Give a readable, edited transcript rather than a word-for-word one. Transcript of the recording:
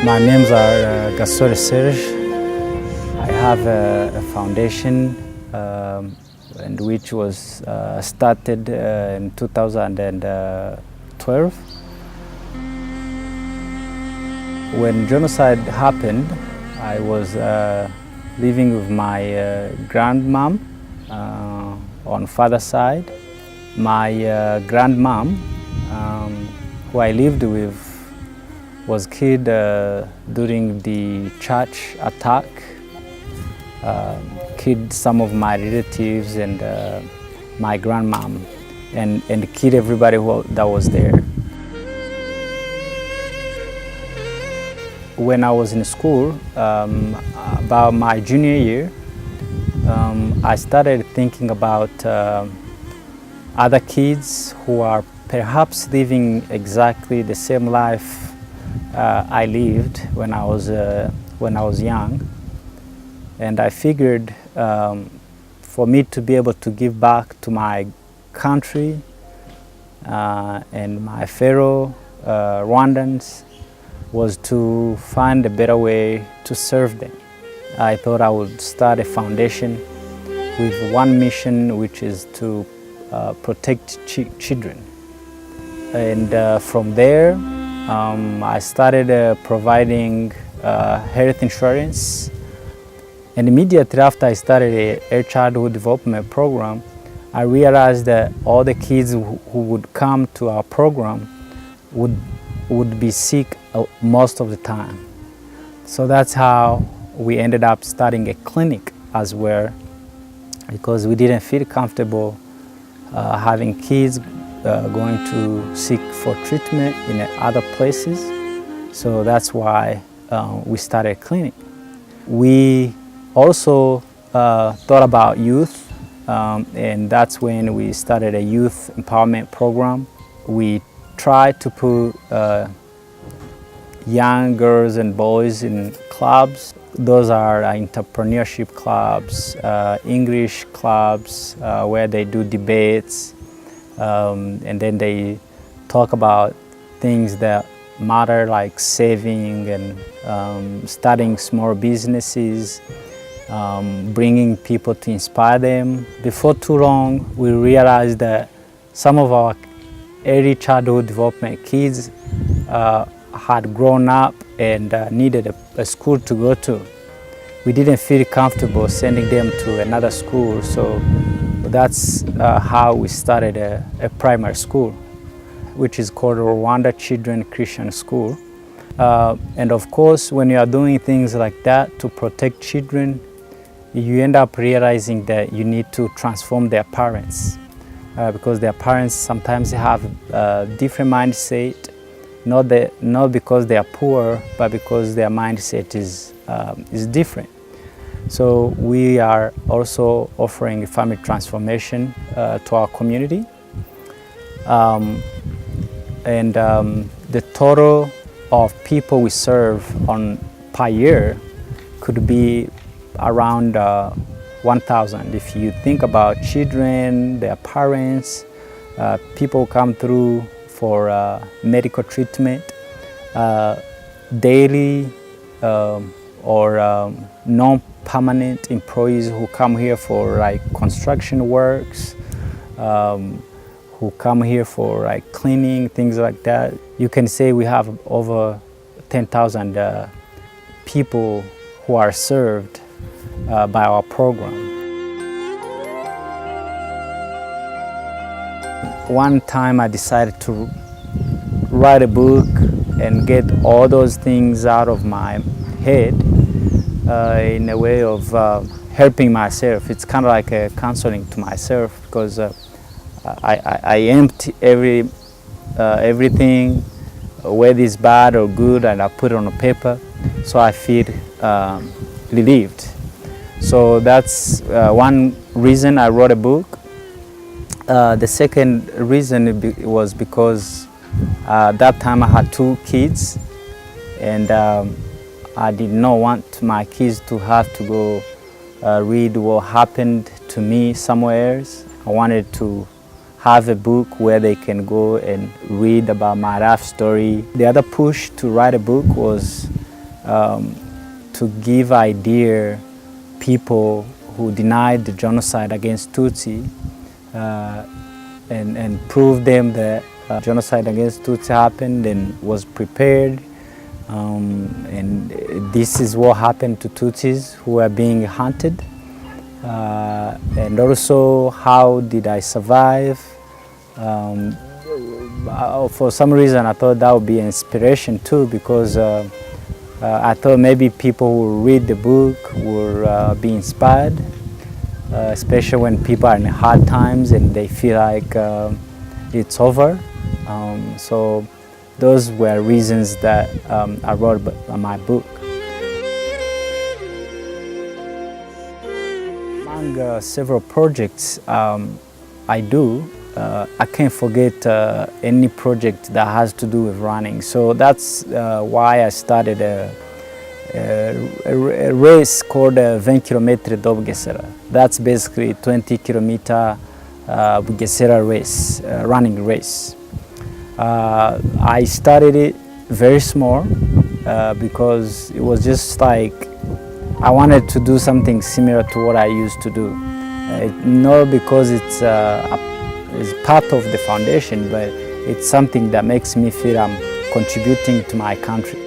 My names are GASORE Serge. I have a foundation and which was started in 2012. When genocide happened, I was living with my grandmom on father's side. My grandmom, who I lived with, was killed during the church attack, killed some of my relatives and my grandmom, and killed everybody that was there. When I was in school, about my junior year, I started thinking about other kids who are perhaps living exactly the same life I lived when I was young, and I figured for me to be able to give back to my country and my fellow Rwandans was to find a better way to serve them. I thought I would start a foundation with one mission, which is to protect children. And from there, I started providing health insurance, and immediately after I started a childhood development program, I realized that all the kids who would come to our program would be sick most of the time. So that's how we ended up starting a clinic as well, because we didn't feel comfortable having kids going to seek for treatment in other places. So that's why we started a clinic. We also thought about youth, and that's when we started a youth empowerment program. We tried to put young girls and boys in clubs. Those are entrepreneurship clubs, English clubs, where they do debates, and then they talk about things that matter, like saving and starting small businesses, bringing people to inspire them. Before too long, we realized that some of our early childhood development kids had grown up and needed a school to go to. We didn't feel comfortable sending them to another school, so that's how we started a primary school, which is called Rwanda Children Christian School. And of course, when you are doing things like that to protect children, you end up realizing that you need to transform their parents, because their parents sometimes have a different mindset, not because they are poor, but because their mindset is different. So we are also offering family transformation to our community. The total of people we serve per year could be around 1,000. If you think about children, their parents, people come through for medical treatment, daily or non-permanent employees who come here for like construction works, who come here for like cleaning, things like that. You can say we have over 10,000 people who are served by our program. One time I decided to write a book and get all those things out of my head in a way of helping myself. It's kind of like a counseling to myself, because I empty everything, whether it's bad or good, and I put it on a paper, so I feel relieved. So that's one reason I wrote a book. The second reason was because that time I had 2 kids, and I did not want my kids to have to go read what happened to me somewhere else. I wanted to have a book where they can go and read about my life story. The other push to write a book was to give idea people who denied the genocide against Tutsi and prove them that genocide against Tutsi happened and was prepared. And this is what happened to Tutsis who are being hunted. And also, how did I survive? For some reason, I thought that would be an inspiration too, because I thought maybe people who read the book will be inspired, especially when people are in hard times and they feel like it's over. So those were reasons that I wrote my book. Among several projects I do, I can't forget any project that has to do with running. So that's why I started a race called 20 km do Bugesera. That's basically 20 km Bugesera race, running race. I started it very small because it was just like I wanted to do something similar to what I used to do. Not because it's part of the foundation, but it's something that makes me feel I'm contributing to my country.